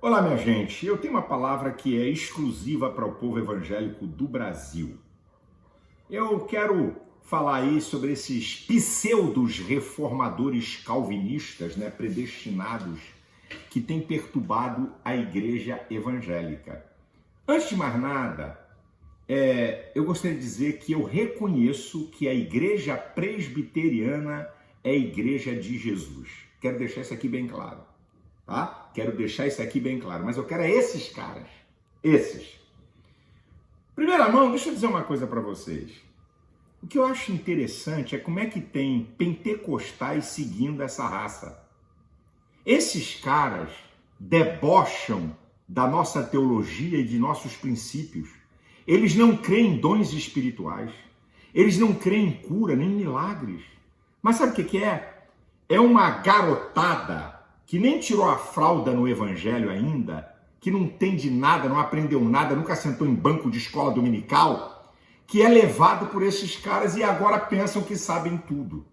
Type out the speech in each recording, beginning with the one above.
Olá, minha gente. Eu tenho uma palavra que é exclusiva para o povo evangélico do Brasil. Eu quero falar aí sobre esses pseudos reformadores calvinistas, predestinados, que têm perturbado a igreja evangélica. Antes de mais nada, eu gostaria de dizer que eu reconheço que a igreja presbiteriana é a igreja de Jesus. Quero deixar isso aqui bem claro. Tá? Quero deixar isso aqui bem claro, mas eu quero esses caras, esses. Primeira mão, deixa eu dizer uma coisa para vocês. O que eu acho interessante é como é que tem pentecostais seguindo essa raça. Esses caras debocham da nossa teologia e de nossos princípios. Eles não creem em dons espirituais. Eles não creem em cura, nem em milagres. Mas sabe o que é? É uma garotada que nem tirou a fralda no evangelho ainda, que não entende nada, não aprendeu nada, nunca sentou em banco de escola dominical, que é levado por esses caras e agora pensam que sabem tudo.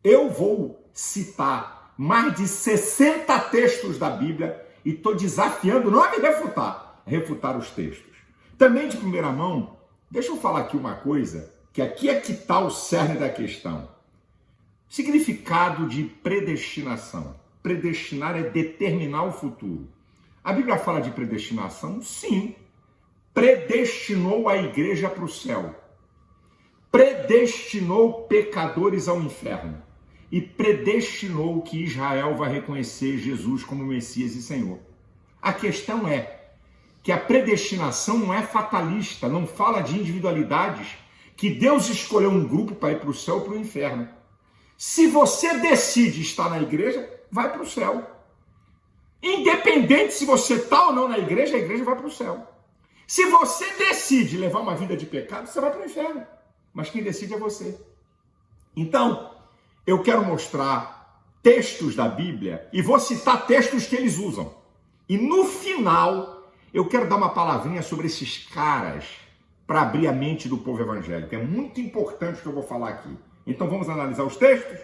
Eu vou citar mais de 60 textos da Bíblia e estou desafiando não a me refutar, a refutar os textos. Também de primeira mão, deixa eu falar aqui uma coisa, que aqui é que está o cerne da questão. Significado de predestinação. Predestinar é determinar o futuro. A Bíblia fala de predestinação? Sim. Predestinou a igreja para o céu. Predestinou pecadores ao inferno. E predestinou que Israel vai reconhecer Jesus como Messias e Senhor. A questão é que a predestinação não é fatalista, não fala de individualidades, que Deus escolheu um grupo para ir para o céu ou para o inferno. Se você decide estar na igreja, vai para o céu. Independente se você está ou não na igreja, a igreja vai para o céu. Se você decide levar uma vida de pecado, você vai para o inferno. Mas quem decide é você. Então, eu quero mostrar textos da Bíblia e vou citar textos que eles usam. E no final, eu quero dar uma palavrinha sobre esses caras para abrir a mente do povo evangélico. É muito importante o que eu vou falar aqui. Então vamos analisar os textos?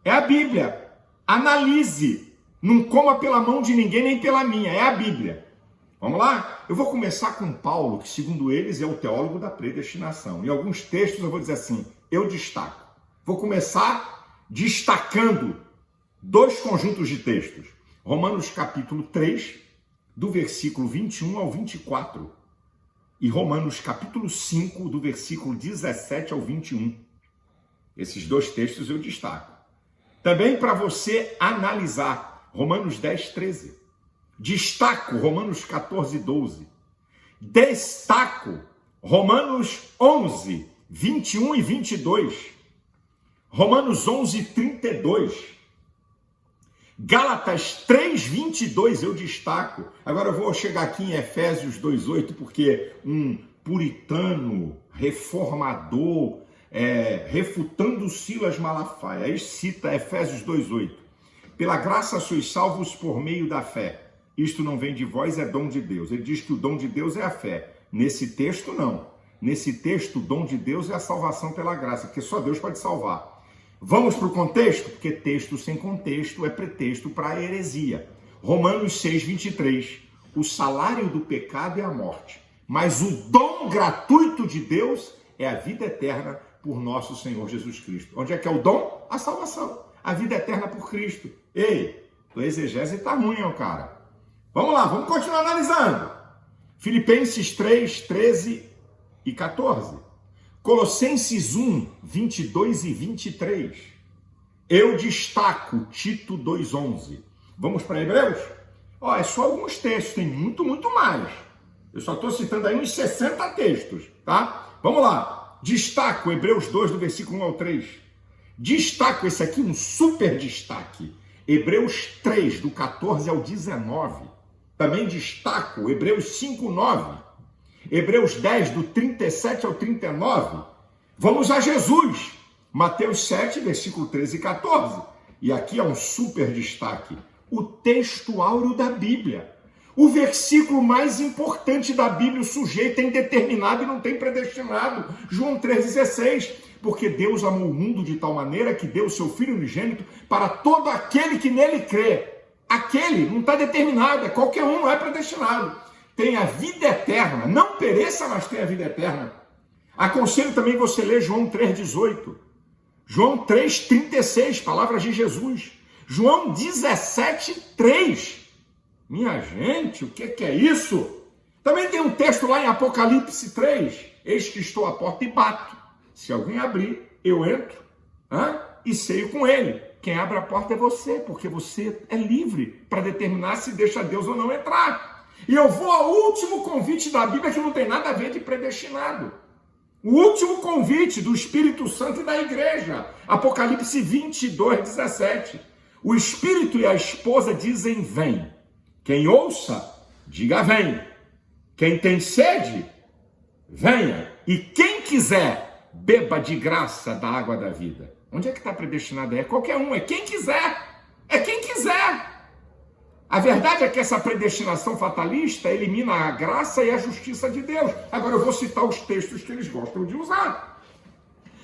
É a Bíblia. Analise. Não coma pela mão de ninguém, nem pela minha. É a Bíblia. Vamos lá? Eu vou começar com Paulo, que segundo eles é o teólogo da predestinação. Em alguns textos eu vou dizer assim, eu destaco. Vou começar destacando dois conjuntos de textos. Romanos capítulo 3, do versículo 21 ao 24. E Romanos capítulo 5, do versículo 17 ao 21. Esses dois textos eu destaco. Também para você analisar, Romanos 10, 13. Destaco Romanos 14, 12. Destaco Romanos 11, 21 e 22. Romanos 11, 32. Gálatas 3, 22 eu destaco. Agora eu vou chegar aqui em Efésios 2, 8, porque um puritano, reformador, refutando Silas Malafaia, aí cita Efésios 2,8. Pela graça sois salvos por meio da fé. Isto não vem de vós, é dom de Deus. Ele diz que o dom de Deus é a fé. Nesse texto, não. Nesse texto, o dom de Deus é a salvação pela graça, porque só Deus pode salvar. Vamos para o contexto? Porque texto sem contexto é pretexto para a heresia. Romanos 6, 23. O salário do pecado é a morte, mas o dom gratuito de Deus é a vida eterna por nosso Senhor Jesus Cristo. Onde é que é o dom? A salvação. A vida eterna por Cristo. Ei, tua exegese tá ruim, cara. Vamos lá, vamos continuar analisando. Filipenses 3, 13 e 14. Colossenses 1, 22 e 23. Eu destaco Tito 2, 11. Vamos para Hebreus? É só alguns textos, tem muito mais. Eu só estou citando aí uns 60 textos, tá? Vamos lá. Destaco Hebreus 2, do versículo 1 ao 3. Destaco esse aqui, um super destaque. Hebreus 3, do 14 ao 19. Também destaco Hebreus 5, 9. Hebreus 10, do 37 ao 39. Vamos a Jesus. Mateus 7, versículo 13 e 14. E aqui é um super destaque. O texto áureo da Bíblia. O versículo mais importante da Bíblia, o sujeito é indeterminado e não tem predestinado. João 3,16. Porque Deus amou o mundo de tal maneira que deu o seu Filho unigênito para todo aquele que nele crê. aquele não está determinado, é qualquer um, não é predestinado. Tem a vida eterna, não pereça, mas tem a vida eterna. Aconselho também você ler João 3,18, João 3,36, palavras de Jesus, João 17,3. Minha gente, o que é isso? Também tem um texto lá em Apocalipse 3, eis que estou à porta e bato. Se alguém abrir, eu entro e ceio com ele. Quem abre a porta é você, porque você é livre para determinar se deixa Deus ou não entrar. E eu vou ao último convite da Bíblia, que não tem nada a ver de predestinado. O último convite do Espírito Santo e da igreja. Apocalipse 22:17. O Espírito e a esposa dizem, vem. Quem ouça, diga vem. Quem tem sede, venha. E quem quiser, beba de graça da água da vida. Onde é que está predestinado? É qualquer um, é quem quiser. É quem quiser. A verdade é que essa predestinação fatalista elimina a graça e a justiça de Deus. Agora eu vou citar os textos que eles gostam de usar.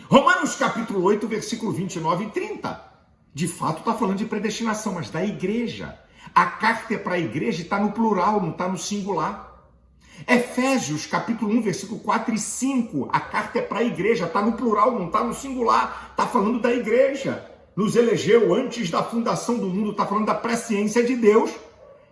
Romanos capítulo 8, versículo 29 e 30. De fato está falando de predestinação, mas da igreja. A carta é para a igreja e está no plural, não está no singular. Efésios capítulo 1, versículo 4 e 5. A carta é para a igreja, está no plural, não está no singular. Está falando da igreja. Nos elegeu antes da fundação do mundo, está falando da presciência de Deus,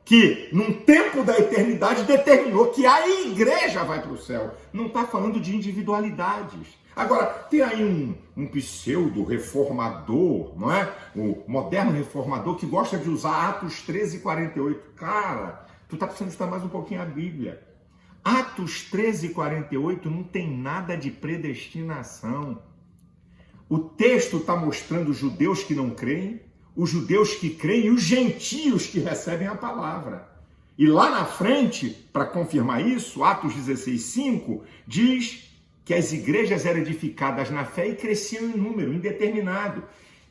que num tempo da eternidade determinou que a igreja vai para o céu. Não está falando de individualidades. Agora, tem aí um pseudo-reformador, não é? O moderno reformador que gosta de usar Atos 13:48. Cara, tu está precisando estudar mais um pouquinho a Bíblia. Atos 13:48 não tem nada de predestinação. O texto está mostrando os judeus que não creem, os judeus que creem e os gentios que recebem a palavra. E lá na frente, para confirmar isso, Atos 16:5 diz que as igrejas eram edificadas na fé e cresciam em número indeterminado.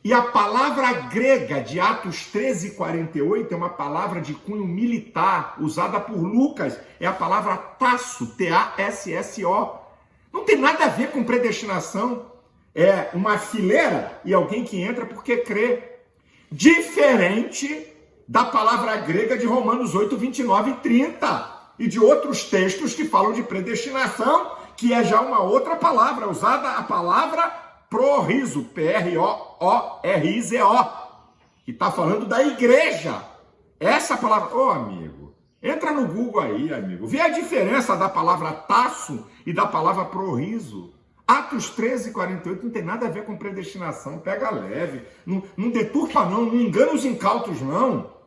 E a palavra grega de Atos 13:48 é uma palavra de cunho militar, usada por Lucas, é a palavra tasso, T-A-S-S-O. Não tem nada a ver com predestinação. É uma fileira e alguém que entra porque crê. Diferente da palavra grega de Romanos 8, 29 e 30. E de outros textos que falam de predestinação, que é já uma outra palavra, usada a palavra prorizo, P-R-O-O-R-I-Z-O, que está falando da igreja. Essa palavra, amigo, entra no Google aí, amigo, vê a diferença da palavra tasso e da palavra prorizo. Atos 13:48 não tem nada a ver com predestinação, pega leve, não deturpa não engana os incautos não.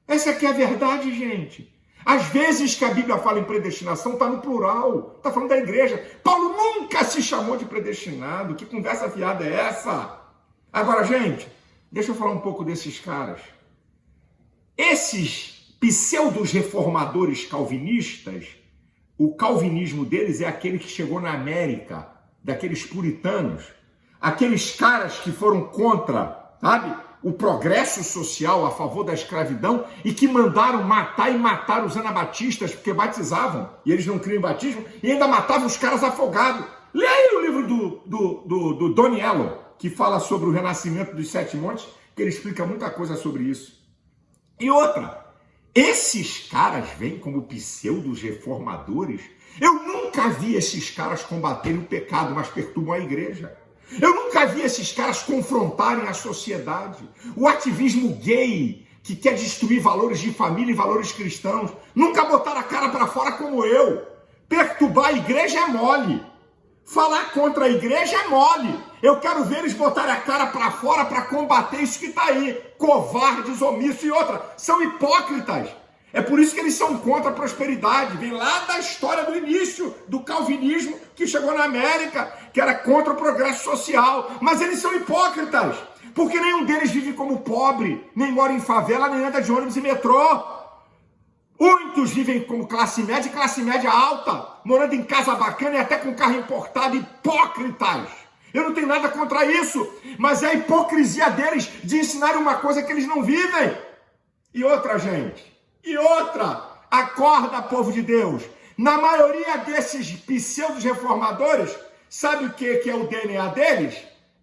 Essa aqui é a verdade, gente. Às vezes que a Bíblia fala em predestinação, está no plural, está falando da igreja. Paulo nunca se chamou de predestinado, que conversa fiada é essa? Agora, gente, deixa eu falar um pouco desses caras. Esses pseudos reformadores calvinistas, o calvinismo deles é aquele que chegou na América, daqueles puritanos, aqueles caras que foram contra, sabe, o progresso social a favor da escravidão e que mandaram matar e mataram os anabatistas porque batizavam e eles não criam batismo e ainda matavam os caras afogados. Leia aí o livro do Doniello, que fala sobre o renascimento dos 7 montes, que ele explica muita coisa sobre isso. E outra, esses caras vêm como pseudos reformadores. Eu nunca vi esses caras combaterem o pecado, mas perturbam a igreja. Eu nunca vi esses caras confrontarem a sociedade. O ativismo gay, que quer destruir valores de família e valores cristãos, nunca botaram a cara para fora como eu. Perturbar a igreja é mole. Falar contra a igreja é mole. Eu quero ver eles botarem a cara para fora para combater isso que está aí. Covardes, omissos e outra. São hipócritas. É por isso que eles são contra a prosperidade. Vem lá da história do início do calvinismo que chegou na América, que era contra o progresso social. Mas eles são hipócritas, porque nenhum deles vive como pobre, nem mora em favela, nem anda de ônibus e metrô. Muitos vivem como classe média alta, morando em casa bacana e até com carro importado. Hipócritas. Eu não tenho nada contra isso, mas é a hipocrisia deles de ensinar uma coisa que eles não vivem. E outra, gente. E outra, acorda, povo de Deus. Na maioria desses pseudos reformadores, sabe o que é o DNA deles?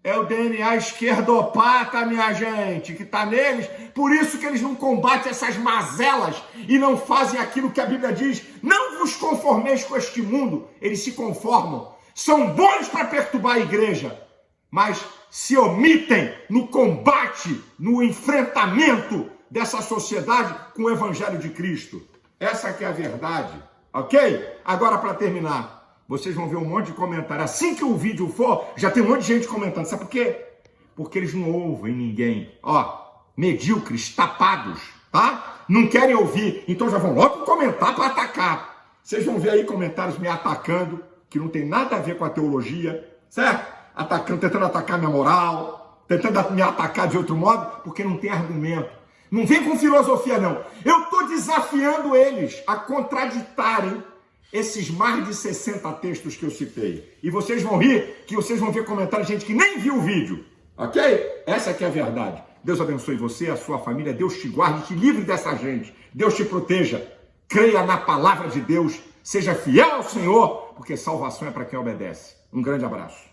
É o DNA esquerdopata, minha gente, que está neles. Por isso que eles não combatem essas mazelas e não fazem aquilo que a Bíblia diz. Não vos conformeis com este mundo. Eles se conformam. São bons para perturbar a igreja, mas se omitem no combate, no enfrentamento dessa sociedade com o Evangelho de Cristo. Essa que é a verdade, ok? Agora, para terminar, vocês vão ver um monte de comentário. Assim que o vídeo for, já tem um monte de gente comentando. Sabe por quê? Porque eles não ouvem ninguém. Ó, medíocres, tapados, tá? Não querem ouvir, então já vão logo comentar para atacar. Vocês vão ver aí comentários me atacando, que não tem nada a ver com a teologia, certo? Atacando, tentando atacar minha moral, tentando me atacar de outro modo, porque não tem argumento. Não vem com filosofia, não. Eu estou desafiando eles a contraditarem esses mais de 60 textos que eu citei. E vocês vão rir, que vocês vão ver comentários de gente que nem viu o vídeo. Ok? Essa que é a verdade. Deus abençoe você, a sua família. Deus te guarde, te livre dessa gente. Deus te proteja. Creia na palavra de Deus. Seja fiel ao Senhor, porque salvação é para quem obedece. Um grande abraço.